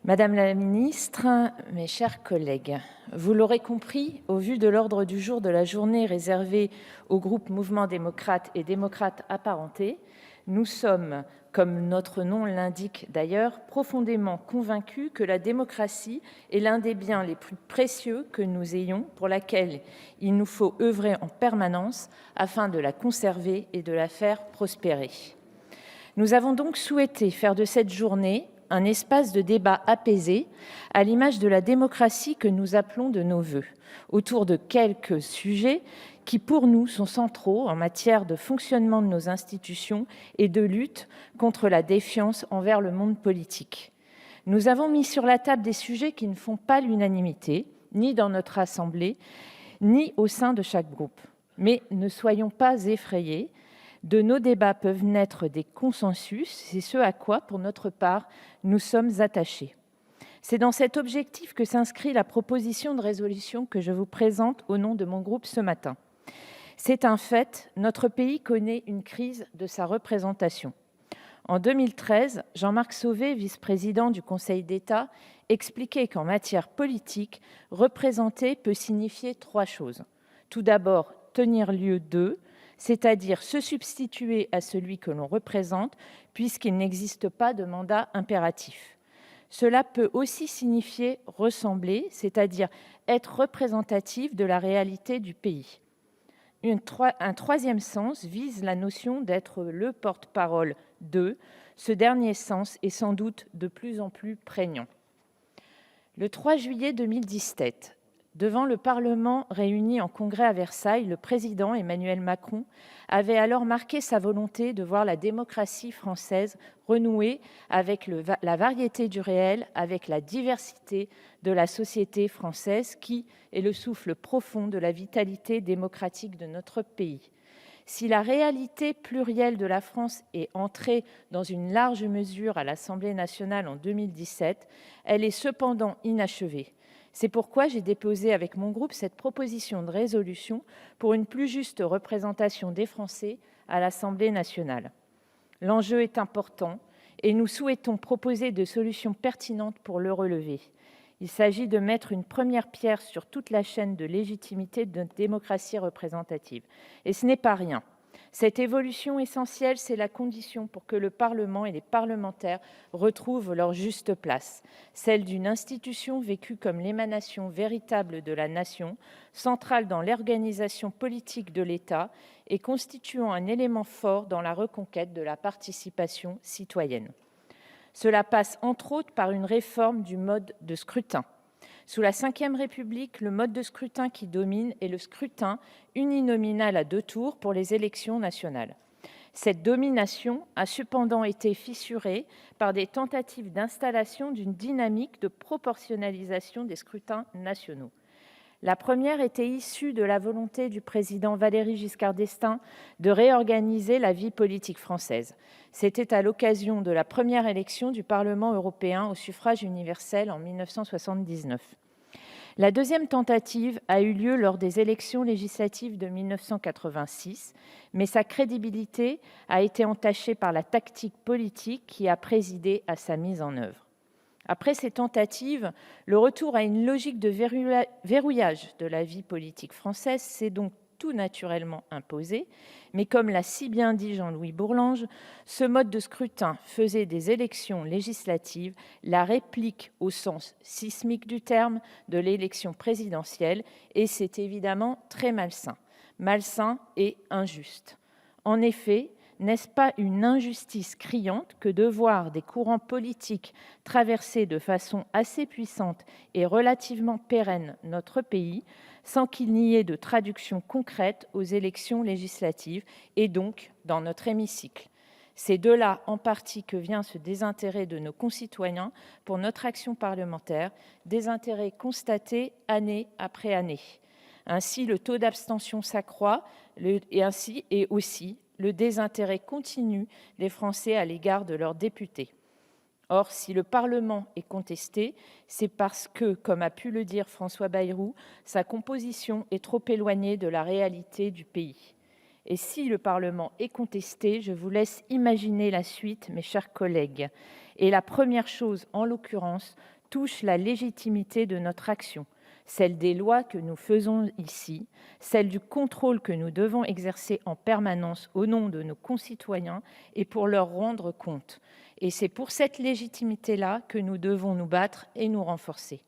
Madame la ministre, mes chers collègues, vous l'aurez compris, au vu de l'ordre du jour de la journée réservée au groupe Mouvement démocrate et démocrates apparentés, nous sommes, comme notre nom l'indique d'ailleurs, profondément convaincus que la démocratie est l'un des biens les plus précieux que nous ayons, pour laquelle il nous faut œuvrer en permanence afin de la conserver et de la faire prospérer. Nous avons donc souhaité faire de cette journée un espace de débat apaisé, à l'image de la démocratie que nous appelons de nos vœux, autour de quelques sujets qui, pour nous, sont centraux en matière de fonctionnement de nos institutions et de lutte contre la défiance envers le monde politique. Nous avons mis sur la table des sujets qui ne font pas l'unanimité, ni dans notre Assemblée, ni au sein de chaque groupe. Mais ne soyons pas effrayés, de nos débats peuvent naître des consensus, c'est ce à quoi, pour notre part, nous sommes attachés. C'est dans cet objectif que s'inscrit la proposition de résolution que je vous présente au nom de mon groupe ce matin. C'est un fait, notre pays connaît une crise de sa représentation. En 2013, Jean-Marc Sauvé, vice-président du Conseil d'État, expliquait qu'en matière politique, représenter peut signifier trois choses. Tout d'abord, tenir lieu d'eux, c'est-à-dire se substituer à celui que l'on représente, puisqu'il n'existe pas de mandat impératif. Cela peut aussi signifier ressembler, c'est-à-dire être représentatif de la réalité du pays. Un troisième sens vise la notion d'être le porte-parole d'eux. Ce dernier sens est sans doute de plus en plus prégnant. Le 3 juillet 2017, devant le Parlement réuni en congrès à Versailles, le président Emmanuel Macron avait alors marqué sa volonté de voir la démocratie française renouer avec la variété du réel, avec la diversité de la société française qui est le souffle profond de la vitalité démocratique de notre pays. Si la réalité plurielle de la France est entrée dans une large mesure à l'Assemblée nationale en 2017, elle est cependant inachevée. C'est pourquoi j'ai déposé avec mon groupe cette proposition de résolution pour une plus juste représentation des Français à l'Assemblée nationale. L'enjeu est important et nous souhaitons proposer des solutions pertinentes pour le relever. Il s'agit de mettre une première pierre sur toute la chaîne de légitimité de notre démocratie représentative. Et ce n'est pas rien. Cette évolution essentielle, c'est la condition pour que le Parlement et les parlementaires retrouvent leur juste place, celle d'une institution vécue comme l'émanation véritable de la nation, centrale dans l'organisation politique de l'État et constituant un élément fort dans la reconquête de la participation citoyenne. Cela passe entre autres par une réforme du mode de scrutin. Sous la Ve République, le mode de scrutin qui domine est le scrutin uninominal à 2 tours pour les élections nationales. Cette domination a cependant été fissurée par des tentatives d'installation d'une dynamique de proportionnalisation des scrutins nationaux. La première était issue de la volonté du président Valéry Giscard d'Estaing de réorganiser la vie politique française. C'était à l'occasion de la première élection du Parlement européen au suffrage universel en 1979. La deuxième tentative a eu lieu lors des élections législatives de 1986, mais sa crédibilité a été entachée par la tactique politique qui a présidé à sa mise en œuvre. Après ces tentatives, le retour à une logique de verrouillage de la vie politique française s'est donc tout naturellement imposé, mais comme l'a si bien dit Jean-Louis Bourlanges, ce mode de scrutin faisait des élections législatives la réplique au sens sismique du terme de l'élection présidentielle, et c'est évidemment très malsain et injuste. En effet, n'est-ce pas une injustice criante que de voir des courants politiques traverser de façon assez puissante et relativement pérenne notre pays, sans qu'il n'y ait de traduction concrète aux élections législatives et donc dans notre hémicycle? C'est de là, en partie, que vient ce désintérêt de nos concitoyens pour notre action parlementaire, désintérêt constaté année après année. Ainsi, le taux d'abstention s'accroît et aussi le désintérêt continu des Français à l'égard de leurs députés. Or, si le Parlement est contesté, c'est parce que, comme a pu le dire François Bayrou, sa composition est trop éloignée de la réalité du pays. Et si le Parlement est contesté, je vous laisse imaginer la suite, mes chers collègues. Et la première chose, en l'occurrence, touche la légitimité de notre action, celle des lois que nous faisons ici, celle du contrôle que nous devons exercer en permanence au nom de nos concitoyens et pour leur rendre compte. Et c'est pour cette légitimité-là que nous devons nous battre et nous renforcer.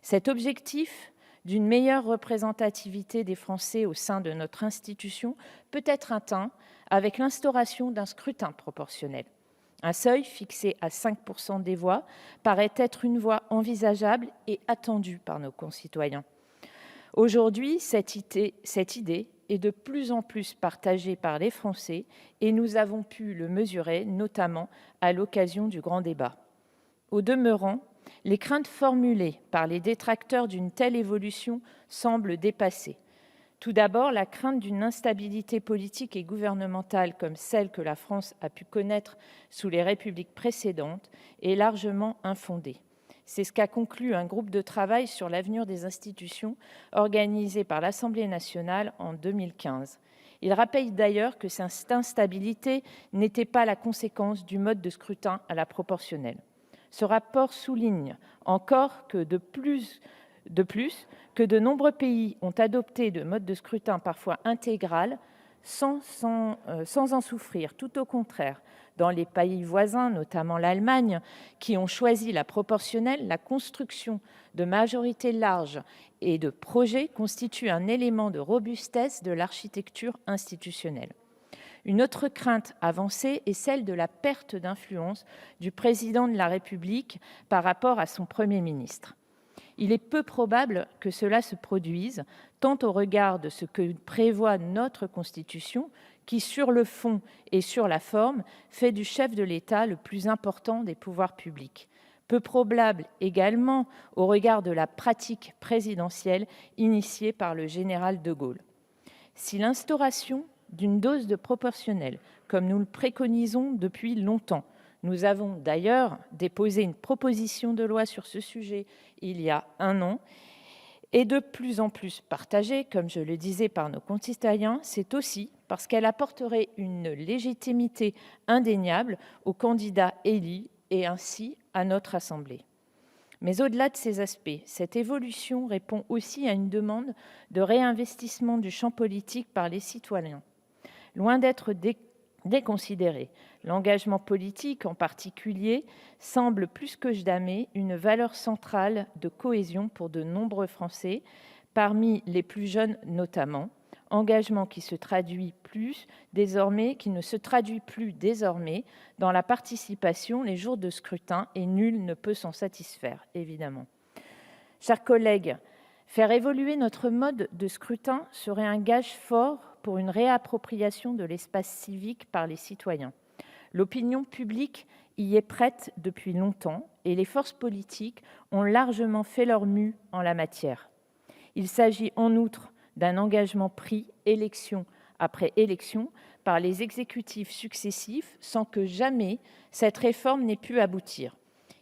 Cet objectif d'une meilleure représentativité des Français au sein de notre institution peut être atteint avec l'instauration d'un scrutin proportionnel. Un seuil fixé à 5% des voix paraît être une voie envisageable et attendue par nos concitoyens. Aujourd'hui, cette idée est de plus en plus partagée par les Français et nous avons pu le mesurer, notamment à l'occasion du grand débat. Au demeurant, les craintes formulées par les détracteurs d'une telle évolution semblent dépassées. Tout d'abord, la crainte d'une instabilité politique et gouvernementale comme celle que la France a pu connaître sous les républiques précédentes est largement infondée. C'est ce qu'a conclu un groupe de travail sur l'avenir des institutions organisé par l'Assemblée nationale en 2015. Il rappelle d'ailleurs que cette instabilité n'était pas la conséquence du mode de scrutin à la proportionnelle. Ce rapport souligne encore que de plus, que de nombreux pays ont adopté de modes de scrutin parfois intégral sans en souffrir. Tout au contraire, dans les pays voisins, notamment l'Allemagne, qui ont choisi la proportionnelle, la construction de majorités larges et de projets constitue un élément de robustesse de l'architecture institutionnelle. Une autre crainte avancée est celle de la perte d'influence du président de la République par rapport à son Premier ministre. Il est peu probable que cela se produise, tant au regard de ce que prévoit notre Constitution, qui, sur le fond et sur la forme, fait du chef de l'État le plus important des pouvoirs publics. Peu probable également au regard de la pratique présidentielle initiée par le général de Gaulle. Si l'instauration d'une dose de proportionnelle, comme nous le préconisons depuis longtemps, nous avons d'ailleurs déposé une proposition de loi sur ce sujet il y a 1 an, est de plus en plus partagée, comme je le disais, par nos concitoyens, c'est aussi parce qu'elle apporterait une légitimité indéniable aux candidats élus et ainsi à notre Assemblée. Mais au-delà de ces aspects, cette évolution répond aussi à une demande de réinvestissement du champ politique par les citoyens. Loin d'être déconsidéré, l'engagement politique en particulier semble plus que jamais une valeur centrale de cohésion pour de nombreux Français, parmi les plus jeunes notamment, engagement qui ne se traduit plus désormais dans la participation les jours de scrutin et nul ne peut s'en satisfaire, évidemment. Chers collègues, faire évoluer notre mode de scrutin serait un gage fort pour une réappropriation de l'espace civique par les citoyens. L'opinion publique y est prête depuis longtemps et les forces politiques ont largement fait leur mue en la matière. Il s'agit en outre d'un engagement pris élection après élection par les exécutifs successifs sans que jamais cette réforme n'ait pu aboutir.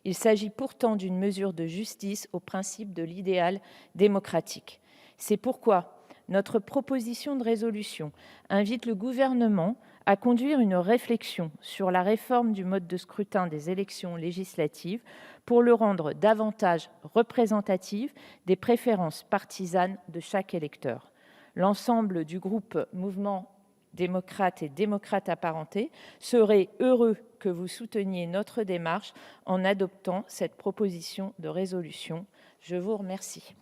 Il s'agit pourtant d'une mesure de justice au principe de l'idéal démocratique. C'est pourquoi notre proposition de résolution invite le Gouvernement à conduire une réflexion sur la réforme du mode de scrutin des élections législatives pour le rendre davantage représentatif des préférences partisanes de chaque électeur. L'ensemble du groupe Mouvement démocrate et démocrates apparentés serait heureux que vous souteniez notre démarche en adoptant cette proposition de résolution. Je vous remercie.